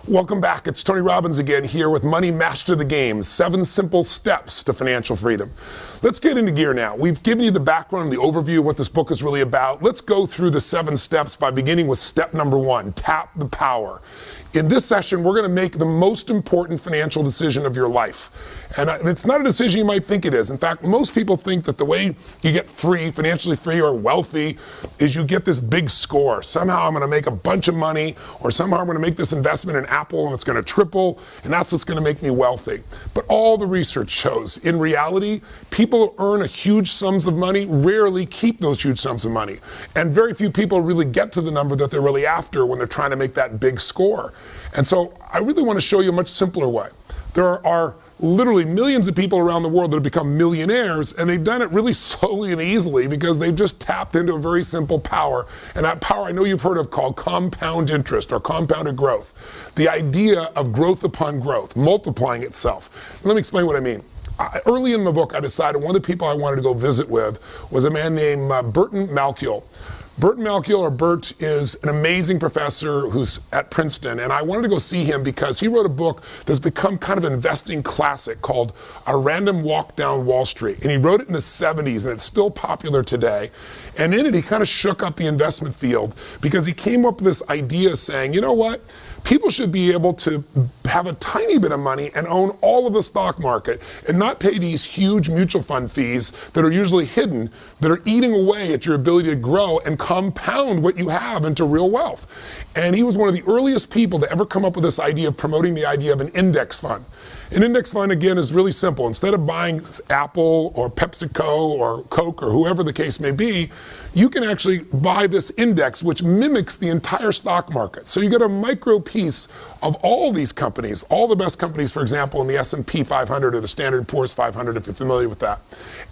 Welcome back. It's Tony Robbins again here with Money Master the Game, 7 simple steps to financial freedom. Let's get into gear now. We've given you the background, the overview of what this book is really about. Let's go through the 7 steps by beginning with step number 1, tap the power. In this session, we're going to make the most important financial decision of your life. And it's not a decision you might think it is. In fact, most people think that the way you get free, financially free or wealthy, is you get this big score. Somehow I'm going to make a bunch of money, or somehow I'm going to make this investment in Apple and it's going to triple, and that's what's going to make me wealthy. But all the research shows, in reality, people who earn huge sums of money rarely keep those huge sums of money. And very few people really get to the number that they're really after when they're trying to make that big score. And so I really want to show you a much simpler way. There are literally millions of people around the world that have become millionaires, and they've done it really slowly and easily because they've just tapped into a very simple power. And that power I know you've heard of called compound interest or compounded growth. The idea of growth upon growth, multiplying itself. Let me explain what I mean. Early in the book, I decided one of the people I wanted to go visit with was a man named Burton Malkiel. Burton Malkiel, or Bert, is an amazing professor who's at Princeton, and I wanted to go see him because he wrote a book that's become kind of an investing classic called A Random Walk Down Wall Street. And he wrote it in the 70s, and it's still popular today. And in it, he kind of shook up the investment field because he came up with this idea saying, you know what? People should be able to have a tiny bit of money and own all of the stock market and not pay these huge mutual fund fees that are usually hidden, that are eating away at your ability to grow and compound what you have into real wealth. And he was one of the earliest people to ever come up with this idea of promoting the idea of an index fund. An index fund, again, is really simple. Instead of buying Apple or PepsiCo or Coke or whoever the case may be, you can actually buy this index which mimics the entire stock market. So you get a micro piece of all these companies, all the best companies, for example, in the S&P 500 or the Standard & Poor's 500, if you're familiar with that.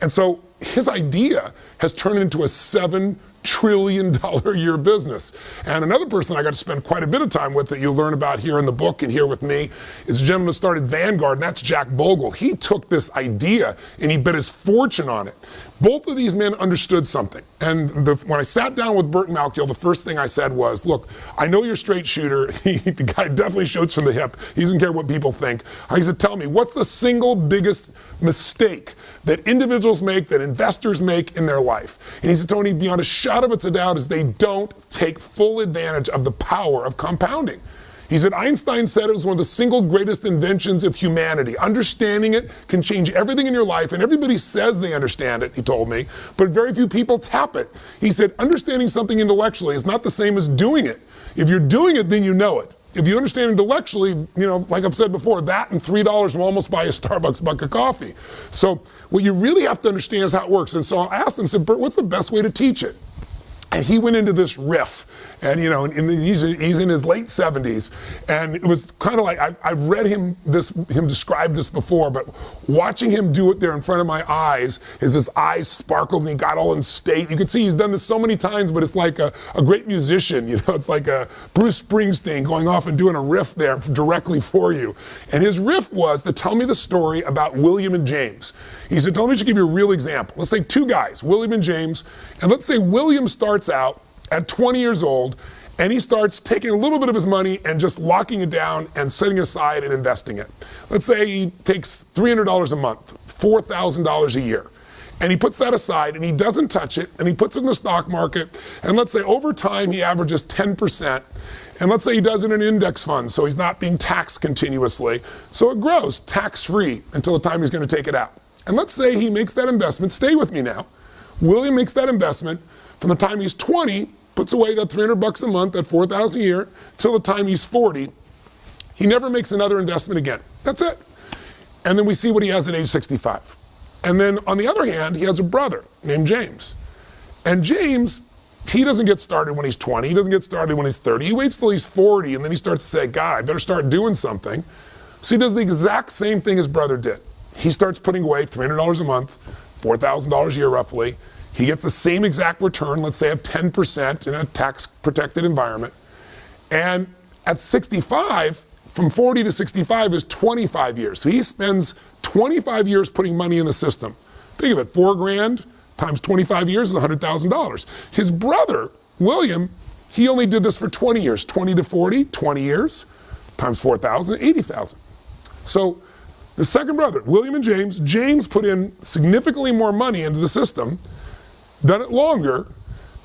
And so his idea has turned into a $7 trillion a year business. And another person I got to spend quite a bit of time with that you'll learn about here in the book and here with me is a gentleman who started Vanguard, and that's Jack Bogle. He took this idea and he bet his fortune on it. Both of these men understood something. And when I sat down with Burton Malkiel, the first thing I said was, look, I know you're a straight shooter. The guy definitely shoots from the hip. He doesn't care what people think. I said, tell me, what's the single biggest mistake that individuals make, that investors make in their life? And he said, Tony, beyond a shadow of a doubt, is they don't take full advantage of the power of compounding. He said, Einstein said it was one of the single greatest inventions of humanity. Understanding it can change everything in your life, and everybody says they understand it, he told me, but very few people tap it. He said, understanding something intellectually is not the same as doing it. If you're doing it, then you know it. If you understand intellectually, you know, like I've said before, that and $3 will almost buy a Starbucks mug of coffee. So what you really have to understand is how it works. And so I asked him, I said, Bert, what's the best way to teach it? And he went into this riff, and you know, he's in his late 70s, and it was kind of like I've read him describe this before, but watching him do it there in front of my eyes, his eyes sparkled and he got all in state. You can see he's done this so many times, but it's like a great musician, you know, it's like a Bruce Springsteen going off and doing a riff there directly for you. And his riff was to tell me the story about William and James. He said, tell me, to give you a real example. Let's say 2 guys, William and James, and let's say William starts out at 20 years old, and he starts taking a little bit of his money and just locking it down and setting it aside and investing it. Let's say he takes $300 a month, $4,000 a year, and he puts that aside and he doesn't touch it, and he puts it in the stock market, and let's say over time he averages 10%, and let's say he does it in an index fund, so he's not being taxed continuously, so it grows tax-free until the time he's going to take it out. And let's say he makes that investment, stay with me now, William makes that investment from the time he's 20, puts away that $300 a month, that $4,000 a year, till the time he's 40. He never makes another investment again. That's it. And then we see what he has at age 65. And then on the other hand, he has a brother named James. And James, he doesn't get started when he's 20. He doesn't get started when he's 30. He waits till he's 40, and then he starts to say, God, I better start doing something. So he does the exact same thing his brother did. He starts putting away $300 a month, $4,000 a year roughly. He gets the same exact return, let's say of 10% in a tax-protected environment. And at 65, from 40 to 65 is 25 years. So he spends 25 years putting money in the system. Think of it, $4,000 times 25 years is $100,000. His brother, William, he only did this for 20 years, 20 to 40, 20 years, times 4,000, 80,000. So the second brother, William and James put in significantly more money into the system, done it longer,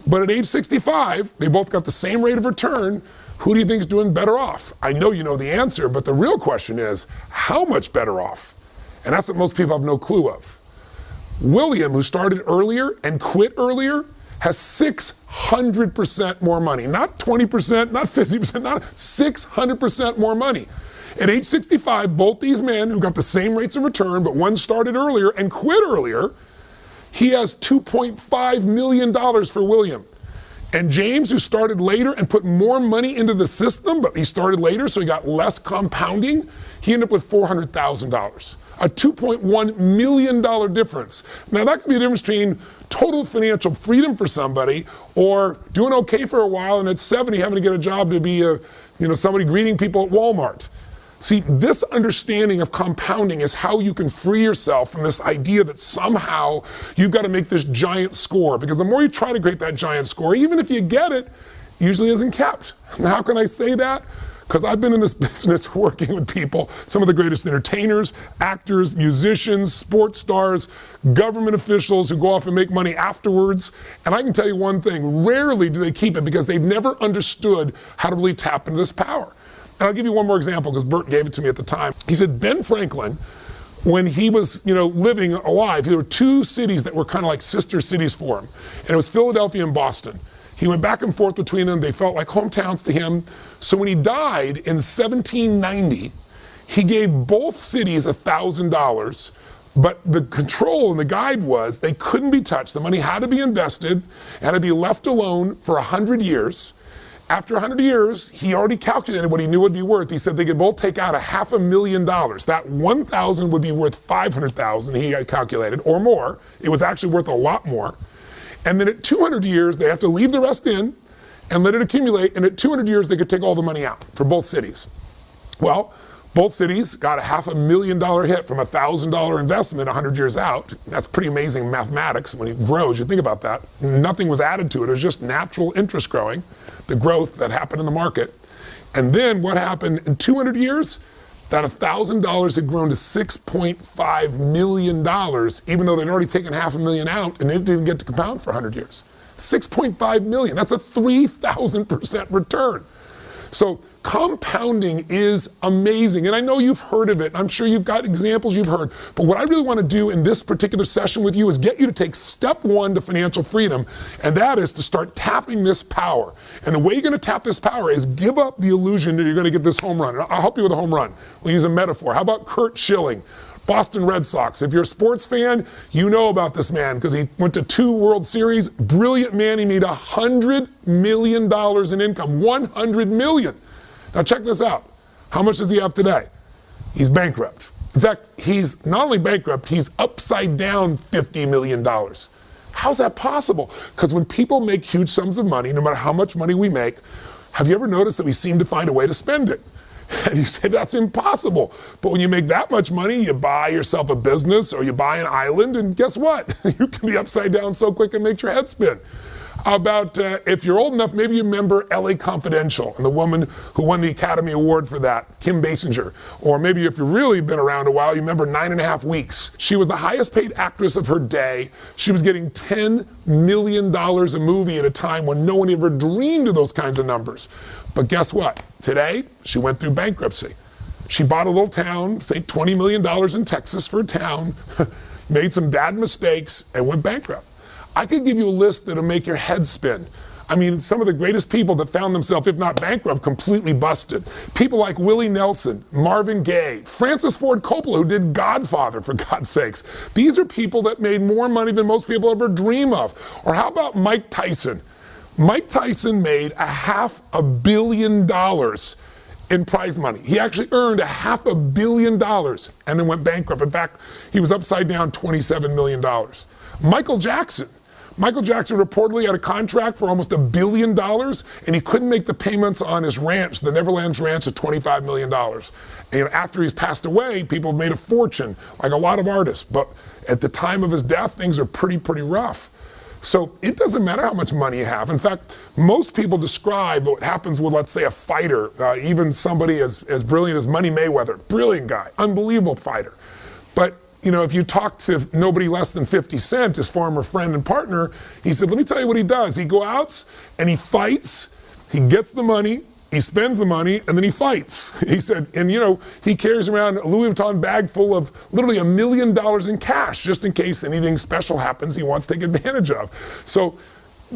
but at age 65, they both got the same rate of return. Who do you think is doing better off? I know you know the answer, but the real question is, how much better off? And that's what most people have no clue of. William, who started earlier and quit earlier, has 600% more money. Not 20%, not 50%, not 600% more money. At age 65, both these men who got the same rates of return, but one started earlier and quit earlier, he has $2.5 million for William. And James, who started later and put more money into the system, but he started later, so he got less compounding, he ended up with $400,000. A $2.1 million difference. Now that could be the difference between total financial freedom for somebody or doing okay for a while and at 70 having to get a job to be somebody greeting people at Walmart. See, this understanding of compounding is how you can free yourself from this idea that somehow you've got to make this giant score, because the more you try to create that giant score, even if you get it, usually isn't kept. Now, how can I say that? Because I've been in this business working with people, some of the greatest entertainers, actors, musicians, sports stars, government officials who go off and make money afterwards. And I can tell you one thing, rarely do they keep it because they've never understood how to really tap into this power. And I'll give you one more example because Bert gave it to me at the time. He said Ben Franklin, when he was living alive, there were two cities that were kind of like sister cities for him. And it was Philadelphia and Boston. He went back and forth between them. They felt like hometowns to him. So when he died in 1790, he gave both cities $1,000, but the control and the guide was they couldn't be touched. The money had to be invested, had to be left alone for 100 years. After 100 years, he already calculated what he knew it would be worth. He said they could both take out $500,000. That 1,000 would be worth 500,000, he had calculated, or more. It was actually worth a lot more. And then at 200 years, they have to leave the rest in and let it accumulate. And at 200 years, they could take all the money out for both cities. Well, both cities got a $500,000 hit from a $1,000 investment 100 years out. That's pretty amazing mathematics. When it grows, you think about that. Nothing was added to it. It was just natural interest growing, the growth that happened in the market. And then what happened in 200 years? That $1,000 had grown to $6.5 million, even though they'd already taken $500,000 out and it didn't get to compound for 100 years. $6.5 million, that's a 3,000% return. So compounding is amazing. And I know you've heard of it. I'm sure you've got examples you've heard. But what I really want to do in this particular session with you is get you to take step one to financial freedom. And that is to start tapping this power. And the way you're going to tap this power is give up the illusion that you're going to get this home run. And I'll help you with a home run. We'll use a metaphor. How about Curt Schilling, Boston Red Sox? If you're a sports fan, you know about this man because he went to 2 World Series. Brilliant man. He made $100 million in income. $100 million. Now check this out. How much does he have today? He's bankrupt. In fact, he's not only bankrupt, he's upside down $50 million. How's that possible? Because when people make huge sums of money, no matter how much money we make, have you ever noticed that we seem to find a way to spend it? And you say, that's impossible. But when you make that much money, you buy yourself a business or you buy an island, and guess what? You can be upside down so quick it makes your head spin. About, if you're old enough, maybe you remember LA Confidential and the woman who won the Academy Award for that, Kim Basinger. Or maybe if you've really been around a while, you remember 9.5 Weeks. She was the highest paid actress of her day. She was getting $10 million a movie at a time when no one ever dreamed of those kinds of numbers. But guess what? Today, she went through bankruptcy. She bought a little town, paid $20 million in Texas for a town, made some bad mistakes, and went bankrupt. I could give you a list that'll make your head spin. I mean, some of the greatest people that found themselves, if not bankrupt, completely busted. People like Willie Nelson, Marvin Gaye, Francis Ford Coppola, who did Godfather, for God's sakes. These are people that made more money than most people ever dream of. Or how about Mike Tyson? Mike Tyson made $500 million in prize money. He actually earned $500 million and then went bankrupt. In fact, he was upside down $27 million. Michael Jackson reportedly had a contract for almost $1 billion, and he couldn't make the payments on his ranch, the Neverlands Ranch, of $25 million. And after he's passed away, people have made a fortune, like a lot of artists. But at the time of his death, things are pretty rough. So it doesn't matter how much money you have. In fact, most people describe what happens with, let's say, a fighter, even somebody as brilliant as Money Mayweather, brilliant guy, unbelievable fighter. But if you talk to nobody less than 50 Cent, his former friend and partner, he said, let me tell you what he does. He goes out and he fights, he gets the money, he spends the money, and then he fights. He said, and he carries around a Louis Vuitton bag full of literally $1 million in cash, just in case anything special happens he wants to take advantage of. So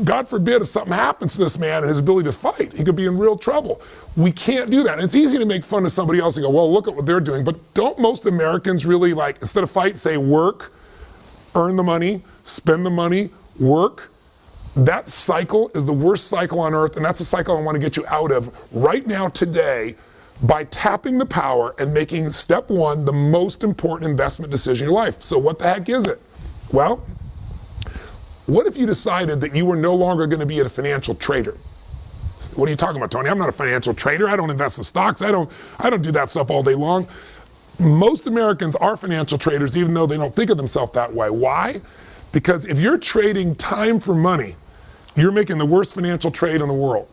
God forbid if something happens to this man and his ability to fight, he could be in real trouble. We can't do that. And it's easy to make fun of somebody else and go, well, look at what they're doing. But don't most Americans really, instead of fight, say work, earn the money, spend the money, work? That cycle is the worst cycle on earth, and that's a cycle I want to get you out of right now, today, by tapping the power and making step one the most important investment decision in your life. So what the heck is it? Well, what if you decided that you were no longer going to be a financial trader? What are you talking about, Tony? I'm not a financial trader. I don't invest in stocks. I don't do that stuff all day long. Most Americans are financial traders, even though they don't think of themselves that way. Why? Because if you're trading time for money, you're making the worst financial trade in the world.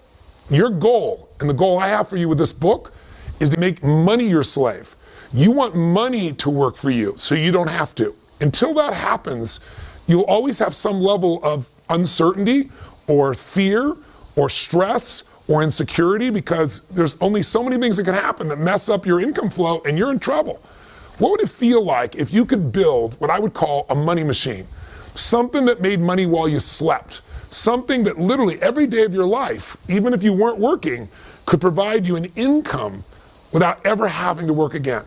Your goal, and the goal I have for you with this book, is to make money your slave. You want money to work for you, so you don't have to. Until that happens, you'll always have some level of uncertainty or fear or stress or insecurity, because there's only so many things that can happen that mess up your income flow and you're in trouble. What would it feel like if you could build what I would call a money machine? Something that made money while you slept. Something that literally every day of your life, even if you weren't working, could provide you an income without ever having to work again.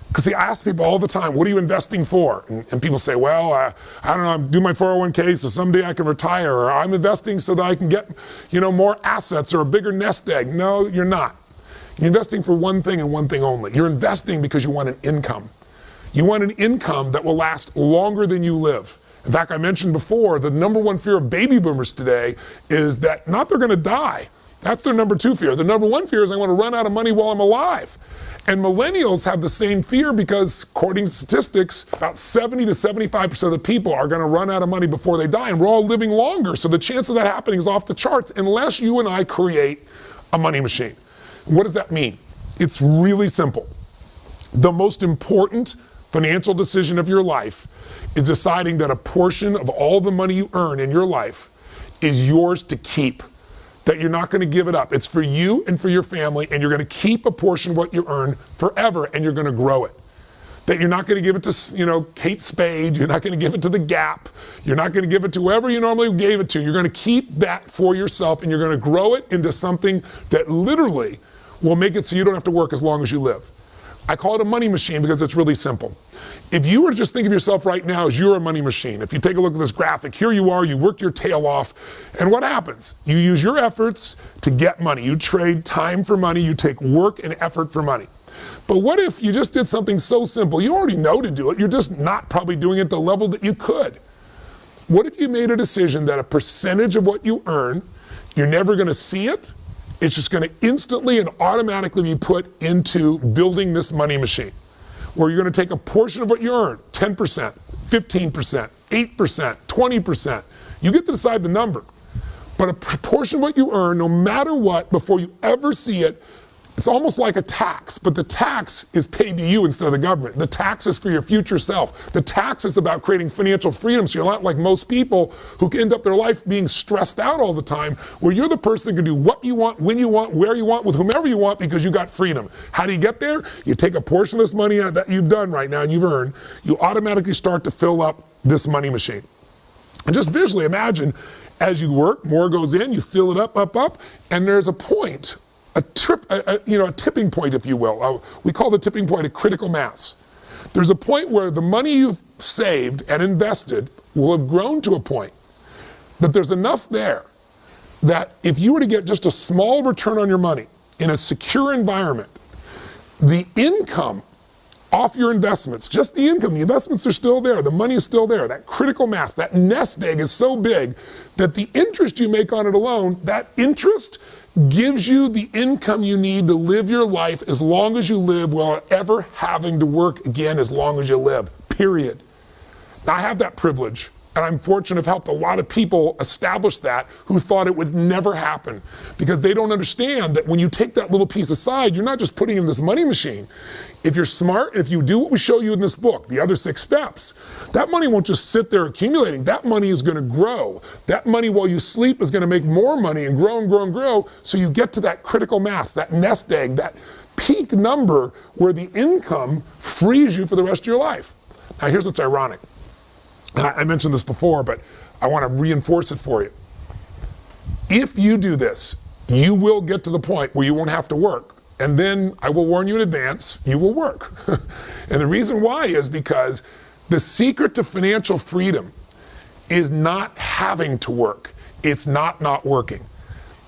Because see, I ask people all the time, what are you investing for? And people say, well, I don't know, I'm doing my 401k so someday I can retire, or I'm investing so that I can get, more assets or a bigger nest egg. No, you're not. You're investing for one thing and one thing only. You're investing because you want an income. You want an income that will last longer than you live. In fact, I mentioned before, the number one fear of baby boomers today is that not they're going to die. That's their number two fear. The number one fear is I want to run out of money while I'm alive. And millennials have the same fear because, according to statistics, about 70 to 75% of the people are going to run out of money before they die. And we're all living longer. So the chance of that happening is off the charts unless you and I create a money machine. What does that mean? It's really simple. The most important financial decision of your life is deciding that a portion of all the money you earn in your life is yours to keep. That you're not going to give it up. It's for you and for your family, and you're going to keep a portion of what you earn forever, and you're going to grow it. That you're not going to give it to, Kate Spade. You're not going to give it to the Gap. You're not going to give it to whoever you normally gave it to. You're going to keep that for yourself, and you're going to grow it into something that literally will make it so you don't have to work as long as you live. I call it a money machine because it's really simple. If you were to just think of yourself right now as you're a money machine, if you take a look at this graphic, here you are, you work your tail off, and what happens? You use your efforts to get money. You trade time for money, you take work and effort for money. But what if you just did something so simple? You already know to do it, you're just not probably doing it at the level that you could. What if you made a decision that a percentage of what you earn, you're never going to see it, it's just going to instantly and automatically be put into building this money machine, where you're going to take a portion of what you earn, 10%, 15%, 8%, 20%. You get to decide the number. But a portion of what you earn, no matter what, before you ever see it, it's almost like a tax, but the tax is paid to you instead of the government. The tax is for your future self. The tax is about creating financial freedom, so you're not like most people who end up their life being stressed out all the time, where you're the person that can do what you want, when you want, where you want, with whomever you want, because you got freedom. How do you get there? You take a portion of this money that you've done right now and you've earned, you automatically start to fill up this money machine. And just visually imagine, as you work, more goes in, you fill it up, and there's a point, a tipping point, if you will. We call the tipping point a critical mass. There's a point where the money you've saved and invested will have grown to a point that there's enough there that if you were to get just a small return on your money in a secure environment, the income off your investments, just the income, the investments are still there, the money is still there, that critical mass, that nest egg is so big that the interest you make on it alone, that interest gives you the income you need to live your life as long as you live without ever having to work again as long as you live, period. Now, I have that privilege And I'm fortunate to have helped a lot of people establish that who thought it would never happen, because they don't understand that when you take that little piece aside, you're not just putting in this money machine. If you're smart, if you do what we show you in this book, the other 6 steps, that money won't just sit there accumulating. That money is going to grow. That money while you sleep is going to make more money and grow and grow and grow, so you get to that critical mass, that nest egg, that peak number where the income frees you for the rest of your life. Now here's what's ironic. And I mentioned this before, but I want to reinforce it for you. If you do this, you will get to the point where you won't have to work. And then I will warn you in advance, you will work. And the reason why is because the secret to financial freedom is not having to work. It's not working.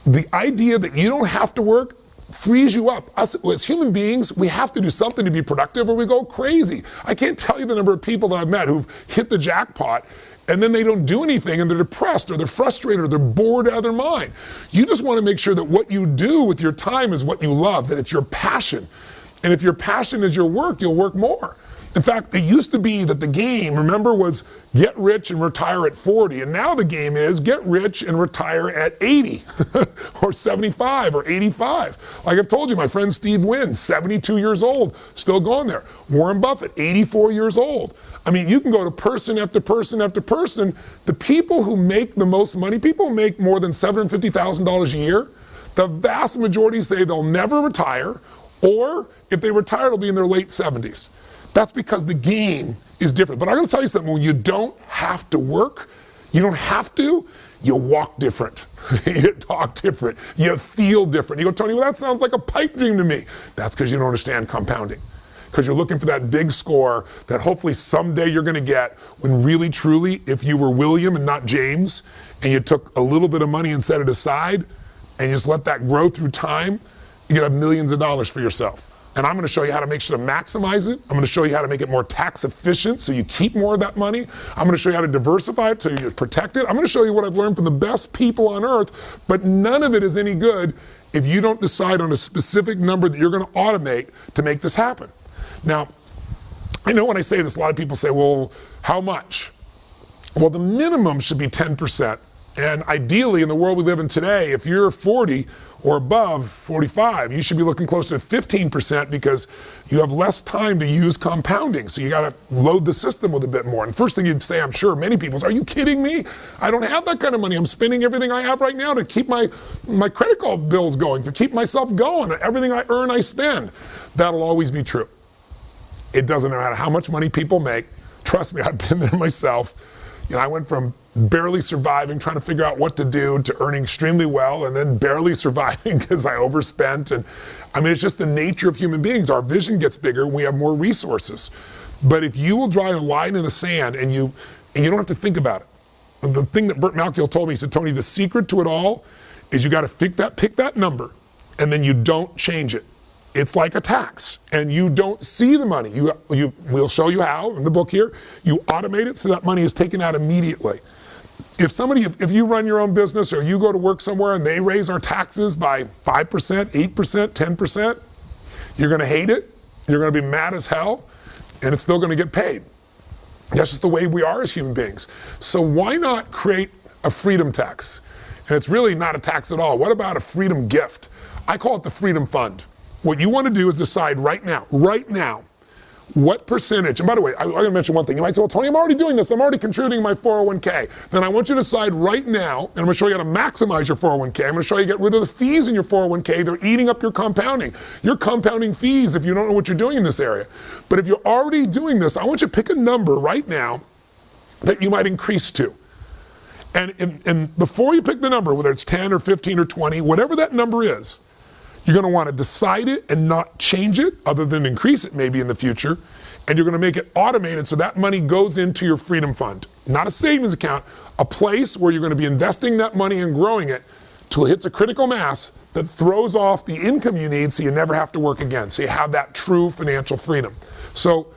The idea that you don't have to work frees you up. Us, as human beings, we have to do something to be productive or we go crazy. I can't tell you the number of people that I've met who've hit the jackpot and then they don't do anything and they're depressed or they're frustrated or they're bored out of their mind. You just want to make sure that what you do with your time is what you love, that it's your passion. And if your passion is your work, you'll work more. In fact, it used to be that the game, remember, was get rich and retire at 40. And now the game is get rich and retire at 80 or 75 or 85. Like I've told you, my friend Steve Wynn, 72 years old, still going there. Warren Buffett, 84 years old. I mean, you can go to person after person after person. The people who make the most money, people who make more than $750,000 a year, the vast majority say they'll never retire, or if they retire, it'll be in their late 70s. That's because the game is different. But I'm going to tell you something, when you don't have to work, you don't have to, you walk different, you talk different, you feel different. You go, Tony, well, that sounds like a pipe dream to me. That's because you don't understand compounding. Because you're looking for that big score that hopefully someday you're going to get, when really, truly, if you were William and not James, and you took a little bit of money and set it aside, and you just let that grow through time, you can have millions of dollars for yourself. And I'm going to show you how to make sure to maximize it. I'm going to show you how to make it more tax efficient so you keep more of that money. I'm going to show you how to diversify it so you protect it. I'm going to show you what I've learned from the best people on earth, but none of it is any good if you don't decide on a specific number that you're going to automate to make this happen. Now, I know when I say this, a lot of people say, well, how much? Well, the minimum should be 10%. And ideally, in the world we live in today, if you're 40 or above 45, you should be looking closer to 15% because you have less time to use compounding. So you got to load the system with a bit more. And first thing you'd say, I'm sure many people is, are you kidding me? I don't have that kind of money. I'm spending everything I have right now to keep my credit card bills going, to keep myself going. Everything I earn, I spend. That'll always be true. It doesn't matter how much money people make. Trust me, I've been there myself. You know, I went from barely surviving, trying to figure out what to do, to earning extremely well, and then barely surviving because I overspent. And I mean, it's just the nature of human beings. Our vision gets bigger, we have more resources. But if you will draw a line in the sand and you don't have to think about it. The thing that Burt Malkiel told me, he said, Tony, the secret to it all is you got to pick that number, and then you don't change it. It's like a tax, and you don't see the money. We'll show you how in the book here. You automate it so that money is taken out immediately. If you run your own business or you go to work somewhere and they raise our taxes by 5%, 8%, 10%, you're going to hate it. You're going to be mad as hell, and it's still going to get paid. That's just the way we are as human beings. So why not create a freedom tax? And it's really not a tax at all. What about a freedom gift? I call it the Freedom Fund. What you want to do is decide right now, what percentage, and by the way, I'm going to mention one thing. You might say, well, Tony, I'm already doing this. I'm already contributing my 401k. Then I want you to decide right now, and I'm going to show you how to maximize your 401k. I'm going to show you how to get rid of the fees in your 401k. They're eating up your compounding. You're compounding fees if you don't know what you're doing in this area. But if you're already doing this, I want you to pick a number right now that you might increase to. And before you pick the number, whether it's 10 or 15 or 20, whatever that number is, you're going to want to decide it and not change it, other than increase it maybe in the future. And you're going to make it automated so that money goes into your Freedom Fund. Not a savings account, a place where you're going to be investing that money and growing it till it hits a critical mass that throws off the income you need so you never have to work again. So you have that true financial freedom. So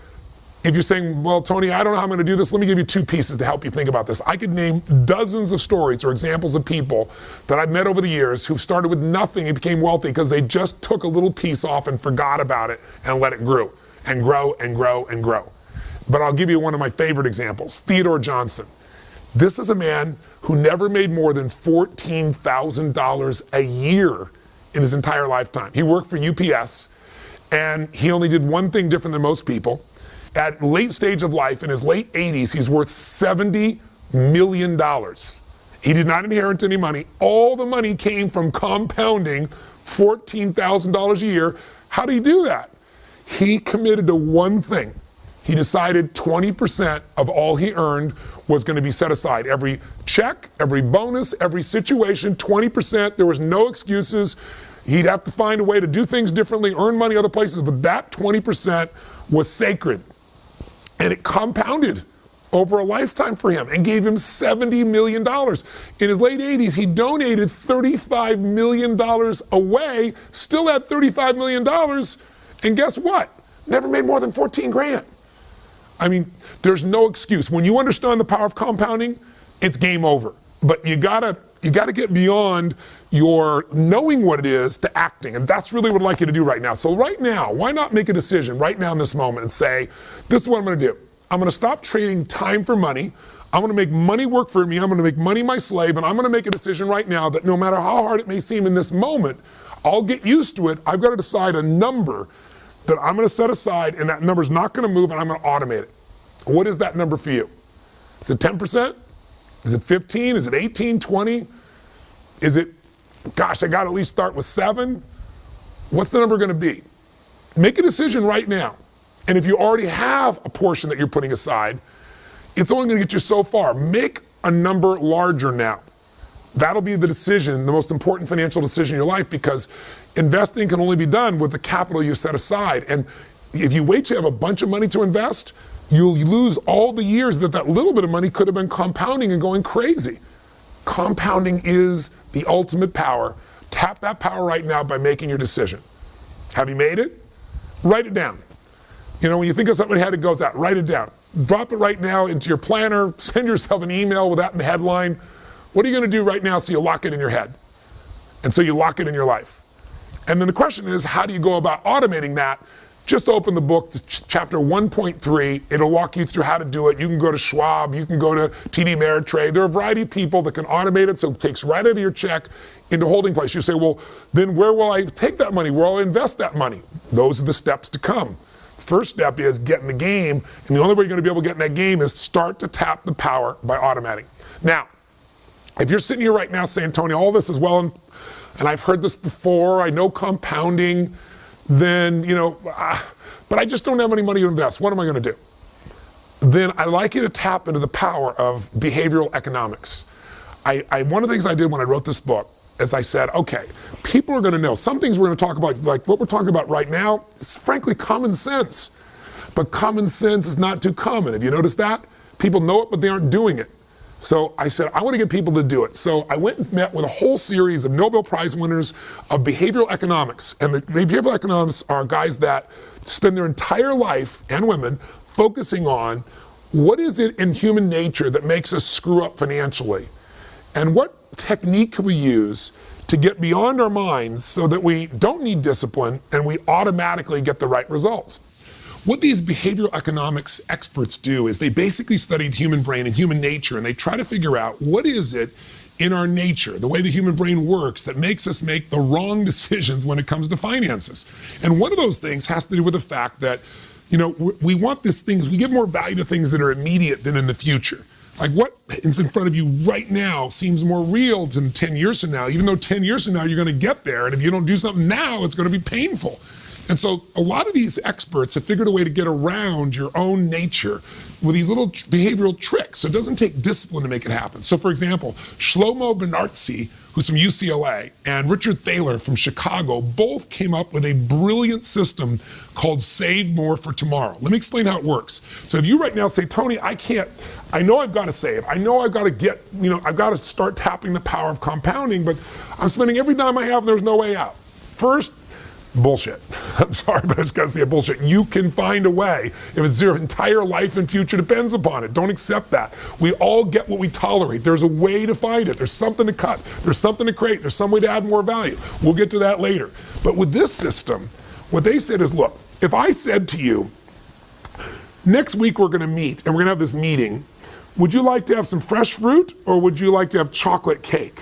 if you're saying, well, Tony, I don't know how I'm going to do this, let me give you 2 pieces to help you think about this. I could name dozens of stories or examples of people that I've met over the years who started with nothing and became wealthy because they just took a little piece off and forgot about it and let it grow and grow and grow and grow. But I'll give you one of my favorite examples, Theodore Johnson. This is a man who never made more than $14,000 a year in his entire lifetime. He worked for UPS, and he only did one thing different than most people. At late stage of life, in his late 80s, he's worth $70 million. He did not inherit any money. All the money came from compounding $14,000 a year. How did he do that? He committed to one thing. He decided 20% of all he earned was going to be set aside. Every check, every bonus, every situation, 20%. There was no excuses. He'd have to find a way to do things differently, earn money other places, but that 20% was sacred. And it compounded over a lifetime for him and gave him $70 million. In his late 80s, he donated $35 million away, still had $35 million, and guess what? Never made more than 14 grand. I mean, there's no excuse. When you understand the power of compounding, it's game over. But you gotta get beyond your knowing what it is to acting, and that's really what I'd like you to do right now. So right now, why not make a decision right now in this moment and say, this is what I'm gonna do. I'm gonna stop trading time for money. I'm gonna make money work for me. I'm gonna make money my slave, and I'm gonna make a decision right now that no matter how hard it may seem in this moment, I'll get used to it. I've got to decide a number that I'm gonna set aside, and that number's not gonna move, and I'm gonna automate it. What is that number for you? Is it 10%? Is it 15? Is it 18, 20? Is it, gosh, I gotta at least start with 7? What's the number gonna be? Make a decision right now. And if you already have a portion that you're putting aside, it's only gonna get you so far. Make a number larger now. That'll be the decision, the most important financial decision in your life, because investing can only be done with the capital you set aside. And if you wait to have a bunch of money to invest, you'll lose all the years that little bit of money could have been compounding and going crazy. Compounding is the ultimate power. Tap that power right now by making your decision. Have you made it? Write it down. You know, when you think of something ahead, it goes out. Write it down. Drop it right now into your planner. Send yourself an email with that in the headline. What are you going to do right now so you lock it in your head? And so you lock it in your life. And then the question is, how do you go about automating that? Just open the book, chapter 1.3. It'll walk you through how to do it. You can go to Schwab. You can go to TD Ameritrade. There are a variety of people that can automate it, so it takes right out of your check into holding place. You say, well, then where will I take that money? Where will I invest that money? Those are the steps to come. First step is get in the game, and the only way you're going to be able to get in that game is start to tap the power by automating. Now, if you're sitting here right now saying, Tony, all this is well, and I've heard this before, I know compounding, then, you know, but I just don't have any money to invest. What am I going to do? Then I'd like you to tap into the power of behavioral economics. One of the things I did when I wrote this book is I said, okay, people are going to know. Some things we're going to talk about, like what we're talking about right now, is frankly common sense. But common sense is not too common. Have you noticed that? People know it, but they aren't doing it. So I said, I want to get people to do it. So I went and met with a whole series of Nobel Prize winners of behavioral economics. And the behavioral economists are guys that spend their entire life, and women, focusing on what is it in human nature that makes us screw up financially? And what technique can we use to get beyond our minds so that we don't need discipline and we automatically get the right results? What these behavioral economics experts do is they basically study the human brain and human nature, and they try to figure out what is it in our nature, the way the human brain works, that makes us make the wrong decisions when it comes to finances. And one of those things has to do with the fact that, you know, we want these things, we give more value to things that are immediate than in the future. Like what is in front of you right now seems more real than 10 years from now, even though 10 years from now you're going to get there. And if you don't do something now, it's going to be painful. And so a lot of these experts have figured a way to get around your own nature with these little behavioral tricks. So it doesn't take discipline to make it happen. So for example, Shlomo Bernartzi, who's from UCLA, and Richard Thaler from Chicago, both came up with a brilliant system called Save More for Tomorrow. Let me explain how it works. So if you right now say, Tony, I know I've got to save. I know I've got to I've got to start tapping the power of compounding, but I'm spending every dime I have and there's no way out. First, bullshit. I'm sorry, but I just got to say bullshit. You can find a way. If it's your entire life and future depends upon it, don't accept that. We all get what we tolerate. There's a way to find it. There's something to cut. There's something to create. There's some way to add more value. We'll get to that later. But with this system, what they said is, look, if I said to you, next week we're going to meet and we're going to have this meeting would you like to have some fresh fruit or would you like to have chocolate cake?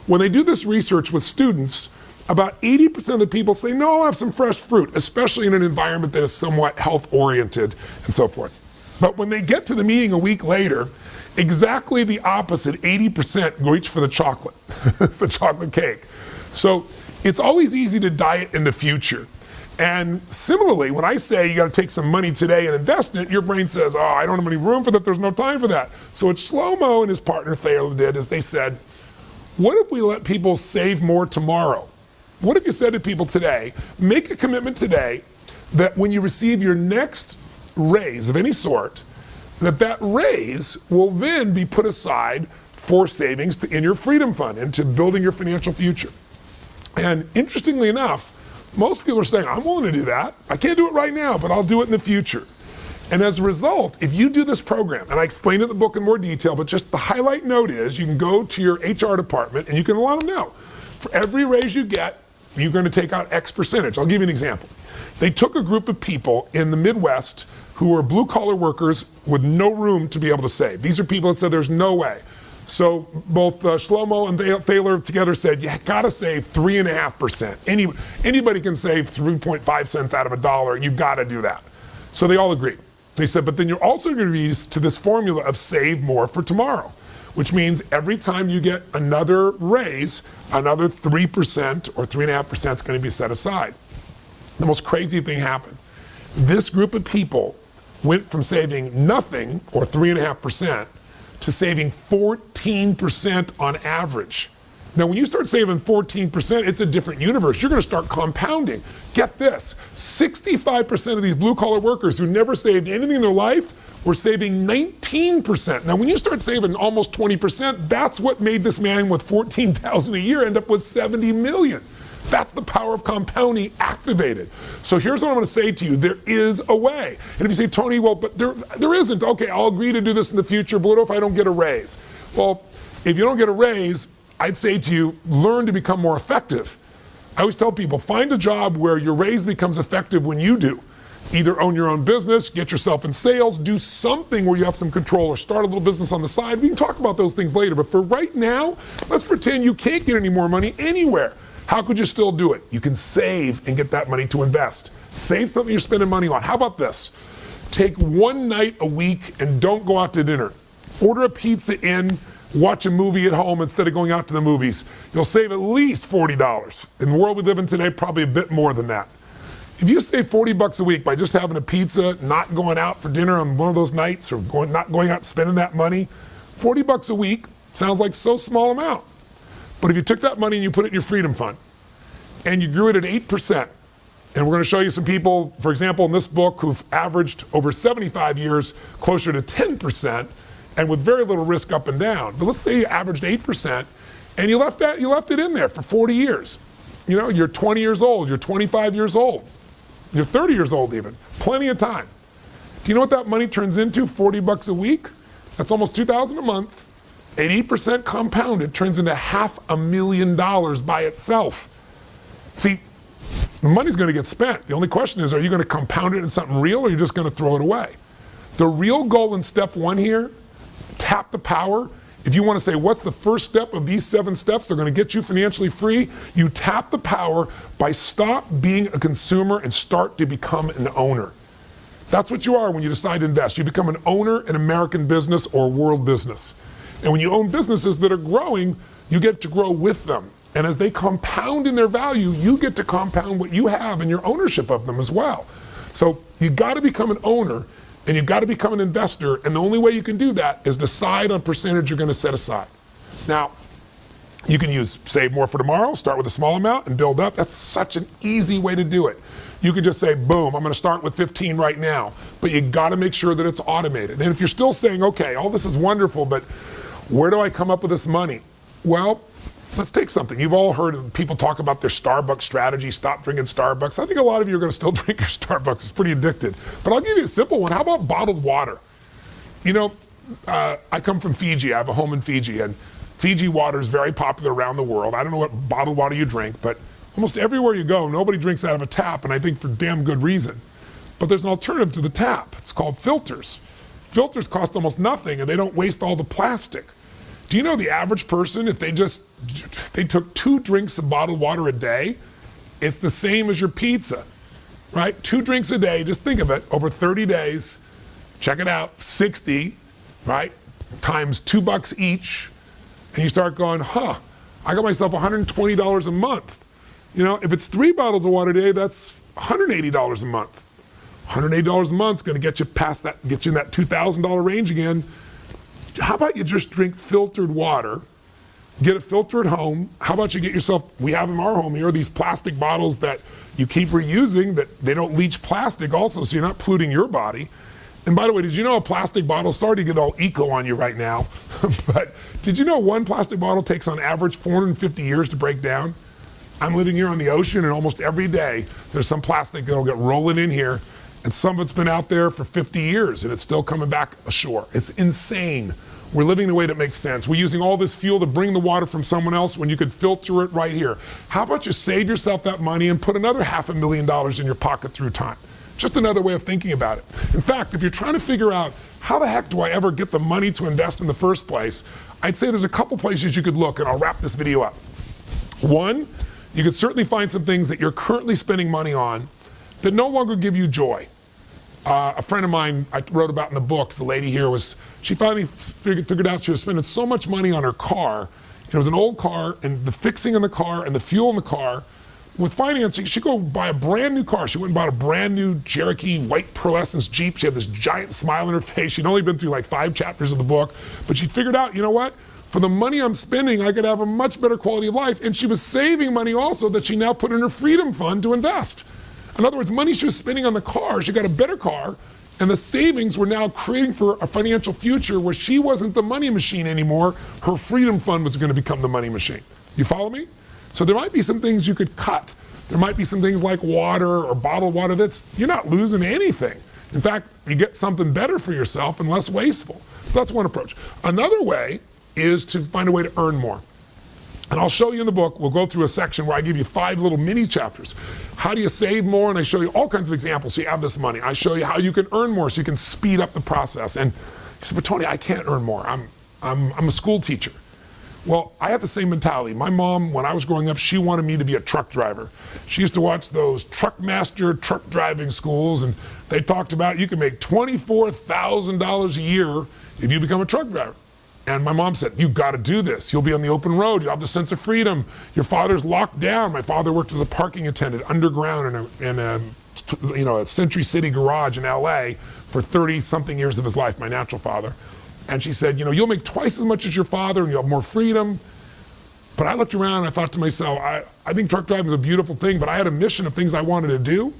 When they do this research with students, about 80% of the people say, no, I'll have some fresh fruit, especially in an environment that is somewhat health-oriented and so forth. But when they get to the meeting a week later, exactly the opposite, 80% reach for the chocolate, the chocolate cake. So it's always easy to diet in the future. And similarly, when I say you got to take some money today and invest in it, your brain says, oh, I don't have any room for that, there's no time for that. So what Shlomo and his partner Thaler did is they said, what if we let people save more tomorrow? What if you said to people today, make a commitment today that when you receive your next raise of any sort, that raise will then be put aside for savings in your freedom fund and to building your financial future. And interestingly enough, most people are saying, I'm willing to do that. I can't do it right now, but I'll do it in the future. And as a result, if you do this program, and I explain it in the book in more detail, but just the highlight note is you can go to your HR department and you can let them know. For every raise you get, you're going to take out X percentage. I'll give you an example. They took a group of people in the Midwest who were blue-collar workers with no room to be able to save. These are people that said there's no way. So both Shlomo and Thaler together said, you got to save 3.5%. Anybody can save 3.5 cents out of $1. You've got to do that. So they all agreed. They said, but then you're also going to be used to this formula of save more for tomorrow, which means every time you get another raise, another 3% or 3.5% is going to be set aside. The most crazy thing happened. This group of people went from saving nothing or 3.5% to saving 14% on average. Now, when you start saving 14%, it's a different universe. You're going to start compounding. Get this, 65% of these blue-collar workers who never saved anything in their life were saving 19%. Now, when you start saving almost 20%, that's what made this man with $14,000 a year end up with $70 million. That's the power of compounding activated. So here's what I'm going to say to you. There is a way. And if you say, Tony, well, but there isn't. Okay, I'll agree to do this in the future, but what if I don't get a raise? Well, if you don't get a raise, I'd say to you, learn to become more effective. I always tell people, find a job where your raise becomes effective when you do. Either own your own business, get yourself in sales, do something where you have some control, or start a little business on the side. We can talk about those things later, but for right now, let's pretend you can't get any more money anywhere. How could you still do it? You can save and get that money to invest. Save something you're spending money on. How about this? Take one night a week and don't go out to dinner. Order a pizza in, watch a movie at home instead of going out to the movies. You'll save at least $40. In the world we live in today, probably a bit more than that. If you save $40 a week by just having a pizza, not going out for dinner on one of those nights, or not going out and spending that money, $40 a week sounds like so small amount. But if you took that money and you put it in your freedom fund, and you grew it at 8%, and we're going to show you some people, for example, in this book, who've averaged over 75 years closer to 10%, and with very little risk up and down. But let's say you averaged 8%, and you left it in there for 40 years. You know, you're 20 years old, you're 25 years old, you're 30 years old even. Plenty of time. Do you know what that money turns into? $40 a week? That's almost $2,000 a month. 80% compounded turns into $500,000 by itself. See, the money's going to get spent. The only question is, are you going to compound it in something real, or are you just going to throw it away? The real goal in step one here, tap the power. If you want to say, what's the first step of these 7 steps that are going to get you financially free? You tap the power by stop being a consumer and start to become an owner. That's what you are when you decide to invest. You become an owner in American business or world business. And when you own businesses that are growing, you get to grow with them. And as they compound in their value, you get to compound what you have in your ownership of them as well. So you got to become an owner, and you've got to become an investor. And the only way you can do that is decide on percentage you're going to set aside. Now, you can use save more for tomorrow, start with a small amount and build up. That's such an easy way to do it. You can just say, boom, I'm going to start with 15 right now. But you got to make sure that it's automated. And if you're still saying, okay, all this is wonderful, but where do I come up with this money? Well, let's take something. You've all heard people talk about their Starbucks strategy, stop drinking Starbucks. I think a lot of you are going to still drink your Starbucks. It's pretty addicted. But I'll give you a simple one. How about bottled water? You know, I come from Fiji. I have a home in Fiji, and Fiji water is very popular around the world. I don't know what bottled water you drink, but almost everywhere you go, nobody drinks out of a tap, and I think for damn good reason. But there's an alternative to the tap. It's called filters. Filters cost almost nothing and they don't waste all the plastic. Do you know the average person, if they took 2 drinks of bottled water a day, it's the same as your pizza, right? 2 drinks a day, just think of it, over 30 days, check it out, 60, right? Times $2 each, and you start going, I got myself $120 a month. You know, if it's 3 bottles of water a day, that's $180 a month. $180 a month is going to get you past that, get you in that $2,000 range again. How about you just drink filtered water, get it filtered at home? How about you get yourself, we have in our home here, these plastic bottles that you keep reusing, that they don't leach plastic also, so you're not polluting your body. And by the way, did you know a plastic bottle, sorry to get all eco on you right now, but did you know one plastic bottle takes on average 450 years to break down? I'm living here on the ocean and almost every day there's some plastic that'll get rolling in here, and some of it's been out there for 50 years and it's still coming back ashore. It's insane. We're living in a way that makes sense. We're using all this fuel to bring the water from someone else when you could filter it right here. How about you save yourself that money and put another $500,000 in your pocket through time? Just another way of thinking about it. In fact, if you're trying to figure out how the heck do I ever get the money to invest in the first place, I'd say there's a couple places you could look, and I'll wrap this video up. One, you could certainly find some things that you're currently spending money on that no longer give you joy. A friend of mine I wrote about in the books, the lady here she finally figured out she was spending so much money on her car. It was an old car, and the fixing in the car and the fuel in the car. With financing, she'd go buy a brand new car. She went and bought a brand new Cherokee white pearlescence Jeep. She had this giant smile on her face. She'd only been through like 5 chapters of the book, but she figured out, you know what? For the money I'm spending, I could have a much better quality of life. And she was saving money also that she now put in her freedom fund to invest. In other words, money she was spending on the car, she got a better car, and the savings were now creating for a financial future where she wasn't the money machine anymore. Her freedom fund was going to become the money machine. You follow me? So there might be some things you could cut. There might be some things like water or bottled water you're not losing anything. In fact, you get something better for yourself and less wasteful. So that's one approach. Another way is to find a way to earn more. And I'll show you in the book, we'll go through a section where I give you 5 little mini chapters. How do you save more? And I show you all kinds of examples so you have this money. I show you how you can earn more so you can speed up the process. And you say, but Tony, I can't earn more. I'm a school teacher. Well, I have the same mentality. My mom, when I was growing up, she wanted me to be a truck driver. She used to watch those Truckmaster truck driving schools, and they talked about you can make $24,000 a year if you become a truck driver. And my mom said, you've got to do this. You'll be on the open road. You'll have the sense of freedom. Your father's locked down. My father worked as a parking attendant underground in a Century City garage in LA for 30-something years of his life, my natural father. And she said, you'll make twice as much as your father and you'll have more freedom. But I looked around and I thought to myself, I think truck driving is a beautiful thing, but I had a mission of things I wanted to do.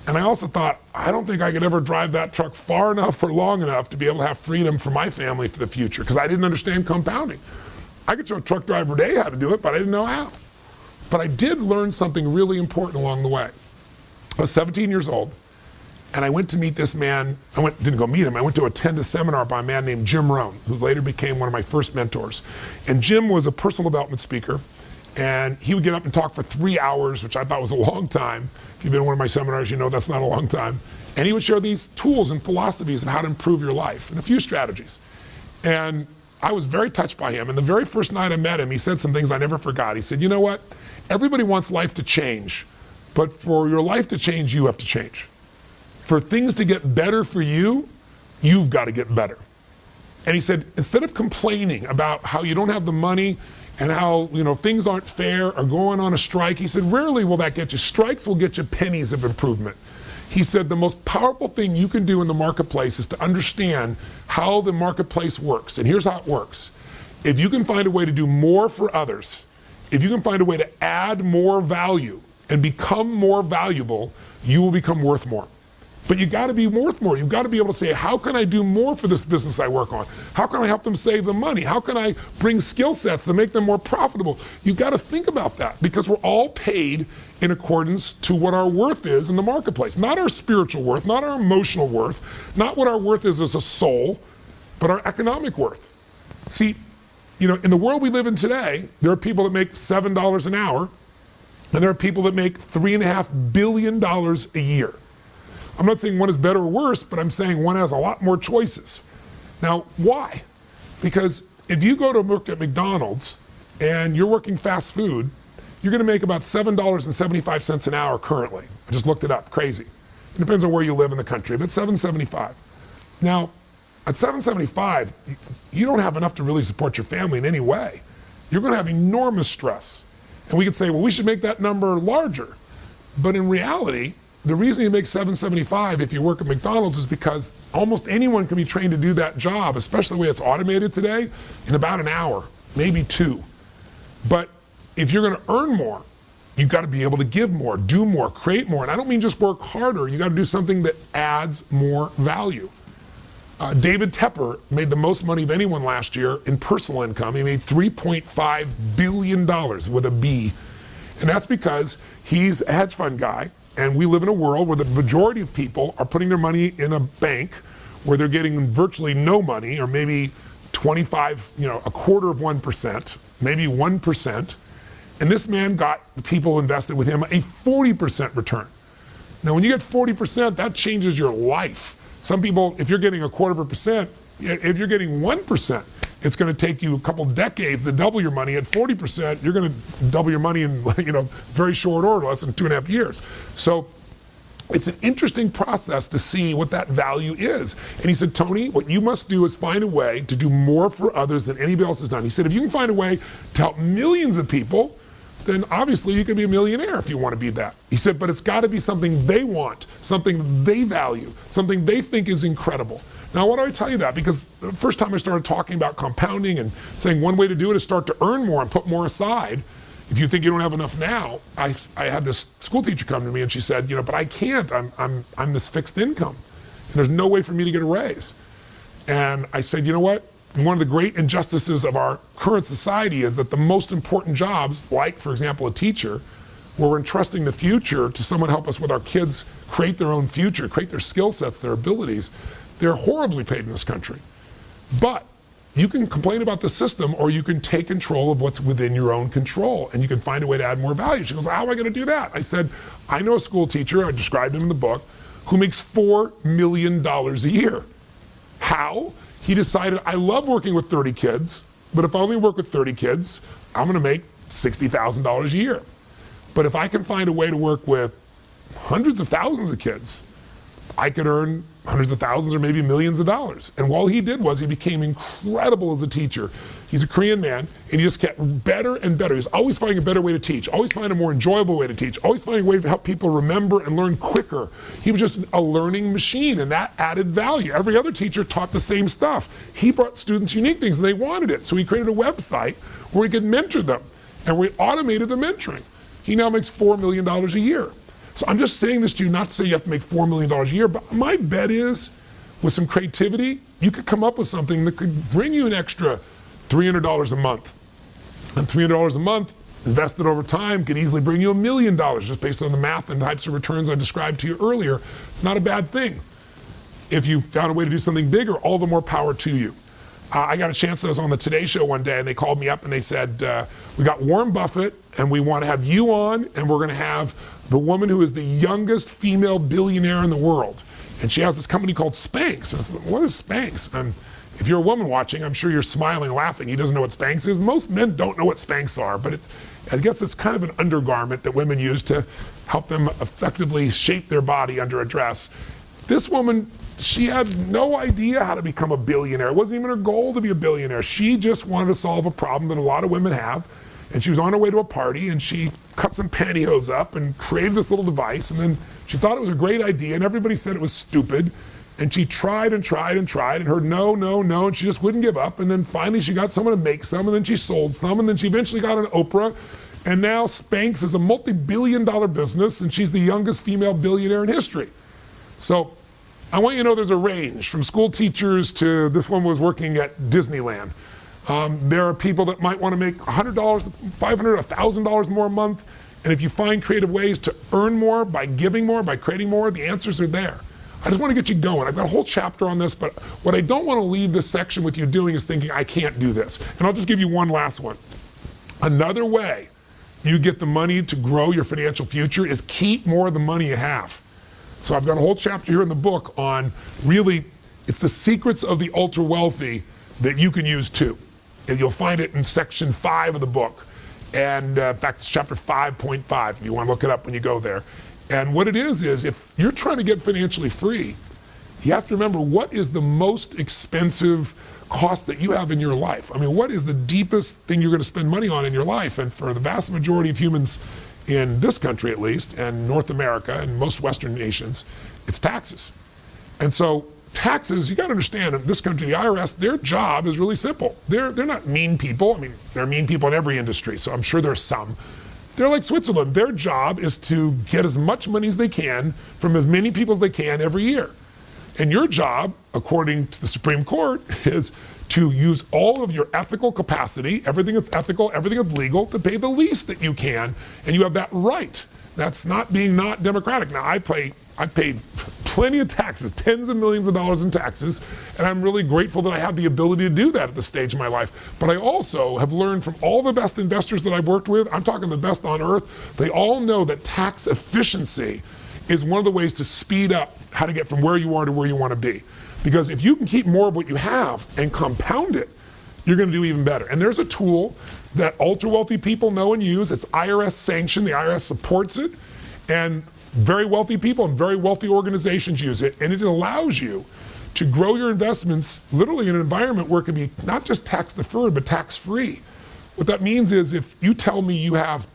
And I also thought, I don't think I could ever drive that truck far enough or long enough to be able to have freedom for my family for the future, because I didn't understand compounding. I could show a truck driver today how to do it, but I didn't know how. But I did learn something really important along the way. I was 17 years old. And I went to meet this man. Didn't go meet him. I went to attend a seminar by a man named Jim Robbins, who later became one of my first mentors. And Jim was a personal development speaker. And he would get up and talk for 3 hours, which I thought was a long time. If you've been to one of my seminars, you know that's not a long time. And he would share these tools and philosophies of how to improve your life and a few strategies. And I was very touched by him. And the very first night I met him, he said some things I never forgot. He said, you know what? Everybody wants life to change. But for your life to change, you have to change. For things to get better for you, you've got to get better. And he said, instead of complaining about how you don't have the money and how things aren't fair or going on a strike, he said, rarely will that get you. Strikes will get you pennies of improvement. He said, the most powerful thing you can do in the marketplace is to understand how the marketplace works. And here's how it works. If you can find a way to do more for others, if you can find a way to add more value and become more valuable, you will become worth more. But you got to be worth more. You've got to be able to say, how can I do more for this business I work on? How can I help them save them money? How can I bring skill sets to make them more profitable? You've got to think about that, because we're all paid in accordance to what our worth is in the marketplace. Not our spiritual worth, not our emotional worth, not what our worth is as a soul, but our economic worth. See, in the world we live in today, there are people that make $7 an hour, and there are people that make $3.5 billion a year. I'm not saying one is better or worse, but I'm saying one has a lot more choices. Now, why? Because if you go to work at McDonald's and you're working fast food, you're going to make about $7.75 an hour currently. I just looked it up, crazy. It depends on where you live in the country, but $7.75. Now, at $7.75, you don't have enough to really support your family in any way. You're going to have enormous stress. And we could say, well, we should make that number larger. But in reality, the reason you make $7.75 if you work at McDonald's is because almost anyone can be trained to do that job, especially the way it's automated today, in about an hour, maybe 2. But if you're going to earn more, you've got to be able to give more, do more, create more. And I don't mean just work harder. You got to do something that adds more value. David Tepper made the most money of anyone last year in personal income. He made $3.5 billion with a B. And that's because he's a hedge fund guy. And we live in a world where the majority of people are putting their money in a bank where they're getting virtually no money, or maybe 25, a quarter of 1%, maybe 1%. And this man got the people invested with him a 40% return. Now, when you get 40%, that changes your life. Some people, if you're getting a quarter of a percent, if you're getting 1%, it's going to take you a couple decades to double your money. At 40%, you're going to double your money in very short order, less than 2.5 years. So it's an interesting process to see what that value is. And he said, Tony, what you must do is find a way to do more for others than anybody else has done. He said, if you can find a way to help millions of people, then obviously you can be a millionaire if you want to be that. He said, but it's got to be something they want, something they value, something they think is incredible. Now, why do I tell you that? Because the first time I started talking about compounding and saying one way to do it is start to earn more and put more aside. If you think you don't have enough now, I had this school teacher come to me and she said, but I can't. I'm this fixed income, and there's no way for me to get a raise. And I said, you know what? One of the great injustices of our current society is that the most important jobs, like, for example, a teacher, where we're entrusting the future to someone to help us with our kids create their own future, create their skill sets, their abilities, they're horribly paid in this country. But you can complain about the system, or you can take control of what's within your own control, and you can find a way to add more value. She goes, how am I going to do that? I said, I know a school teacher, I described him in the book, who makes $4 million a year. How? He decided, I love working with 30 kids, but if I only work with 30 kids, I'm going to make $60,000 a year. But if I can find a way to work with hundreds of thousands of kids, I could earn hundreds of thousands or maybe millions of dollars. And all he did was he became incredible as a teacher. He's a Korean man, and he just kept better and better. He's always finding a better way to teach, always finding a more enjoyable way to teach, always finding a way to help people remember and learn quicker. He was just a learning machine, and that added value. Every other teacher taught the same stuff. He brought students unique things, and they wanted it. So he created a website where he could mentor them, and we automated the mentoring. He now makes $4 million a year. So I'm just saying this to you, not to say you have to make $4 million a year, but my bet is, with some creativity, you could come up with something that could bring you an extra $300 a month. And $300 a month, invested over time, could easily bring you $1 million just based on the math and types of returns I described to you earlier. Not a bad thing. If you found a way to do something bigger, all the more power to you. I got a chance, I was on the Today Show one day, and they called me up and they said, we got Warren Buffett, and we want to have you on, and we're going to have the woman who is the youngest female billionaire in the world. And she has this company called Spanx. And I said, what is Spanx? And if you're a woman watching, I'm sure you're smiling, laughing. He doesn't know what Spanx is. Most men don't know what Spanx are, but I guess it's kind of an undergarment that women use to help them effectively shape their body under a dress. This woman, she had no idea how to become a billionaire. It wasn't even her goal to be a billionaire. She just wanted to solve a problem that a lot of women have. And she was on her way to a party, and she cut some pantyhose up and created this little device, and then she thought it was a great idea, and everybody said it was stupid. And she tried and tried and tried and heard no, no, no, and she just wouldn't give up. And then finally she got someone to make some, and then she sold some, and then she eventually got an Oprah. And now Spanx is a multi-billion-dollar business, and she's the youngest female billionaire in history. So I want you to know there's a range from school teachers to this one was working at Disneyland. There are people that might want to make $100, $500, $1,000 more a month. And if you find creative ways to earn more by giving more, by creating more, the answers are there. I just want to get you going. I've got a whole chapter on this, but what I don't want to leave this section with you doing is thinking, I can't do this. And I'll just give you one last one. Another way you get the money to grow your financial future is keep more of the money you have. So I've got a whole chapter here in the book on really It's the secrets of the ultra wealthy that you can use too. And you'll find it in section 5 of the book. And in fact, it's chapter 5.5, if you want to look it up when you go there. And what it is if you're trying to get financially free, you have to remember what is the most expensive cost that you have in your life. I mean, what is the deepest thing you're going to spend money on in your life? And for the vast majority of humans in this country at least, and North America and most Western nations, it's taxes. And so taxes, you got to understand, in this country, the IRS, their job is really simple. They're not mean people. I mean, they're mean people in every industry, so I'm sure there's some. They're like Switzerland. Their job is to get as much money as they can from as many people as they can every year. And your job, according to the Supreme Court, is to use all of your ethical capacity, everything that's ethical, everything that's legal, to pay the least that you can, and you have that right. That's not being not democratic. Now, I paid plenty of taxes, tens of millions of dollars in taxes, and I'm really grateful that I have the ability to do that at this stage of my life. But I also have learned from all the best investors that I've worked with, I'm talking the best on earth, they all know that tax efficiency is one of the ways to speed up how to get from where you are to where you want to be. Because if you can keep more of what you have and compound it, you're going to do even better. And there's a tool that ultra wealthy people know and use. It's IRS sanctioned. The IRS supports it. And very wealthy people and very wealthy organizations use it. And it allows you to grow your investments literally in an environment where it can be not just tax deferred, but tax free. What that means is if you tell me you have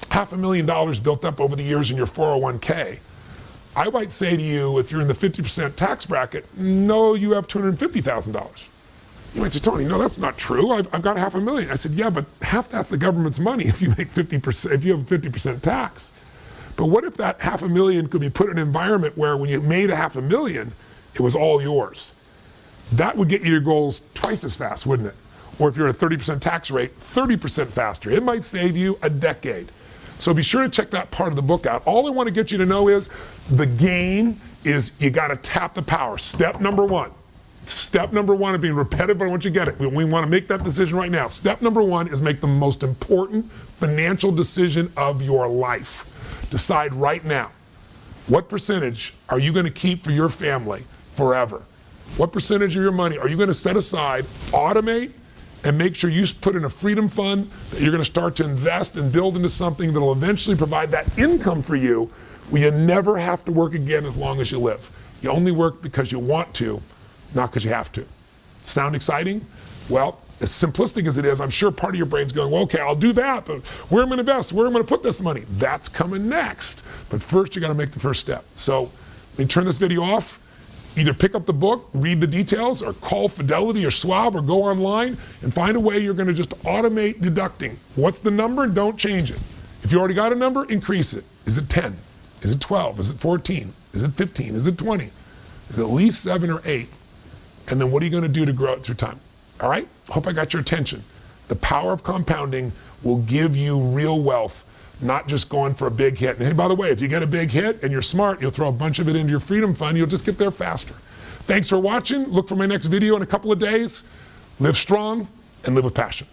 $500,000 built up over the years in your 401k, I might say to you, if you're in the 50% tax bracket, no, you have $250,000. You might say, Tony, no, that's not true. I've got $500,000. I said, yeah, but half that's the government's money if you make 50%, if you have 50% tax. But what if that $500,000 could be put in an environment where when you made $500,000, it was all yours? That would get you your goals twice as fast, wouldn't it? Or if you're at a 30% tax rate, 30% faster. It might save you a decade. So be sure to check that part of the book out. All I want to get you to know is the game is you got to tap the power. Step number one. Step number one of being repetitive, but I want you to get it. We want to make that decision right now. Step number one is make the most important financial decision of your life. Decide right now, what percentage are you going to keep for your family forever? What percentage of your money are you going to set aside, automate, and make sure you put in a freedom fund that you're going to start to invest and build into something that will eventually provide that income for you where you never have to work again as long as you live. You only work because you want to, not because you have to. Sound exciting? Well, as simplistic as it is, I'm sure part of your brain's going, well, okay, I'll do that, but where am I going to invest? Where am I going to put this money? That's coming next. But first, you got to make the first step. So let me turn this video off. Either pick up the book, read the details, or call Fidelity or Schwab, or go online and find a way you're going to just automate deducting. What's the number? Don't change it. If you already got a number, increase it. Is it 10? Is it 12? Is it 14? Is it 15? Is it 20? Is it at least 7 or 8? And then what are you going to do to grow it through time? All right? Hope I got your attention. The power of compounding will give you real wealth, not just going for a big hit. And hey, by the way, if you get a big hit and you're smart, you'll throw a bunch of it into your freedom fund. You'll just get there faster. Thanks for watching. Look for my next video in a couple of days. Live strong and live with passion.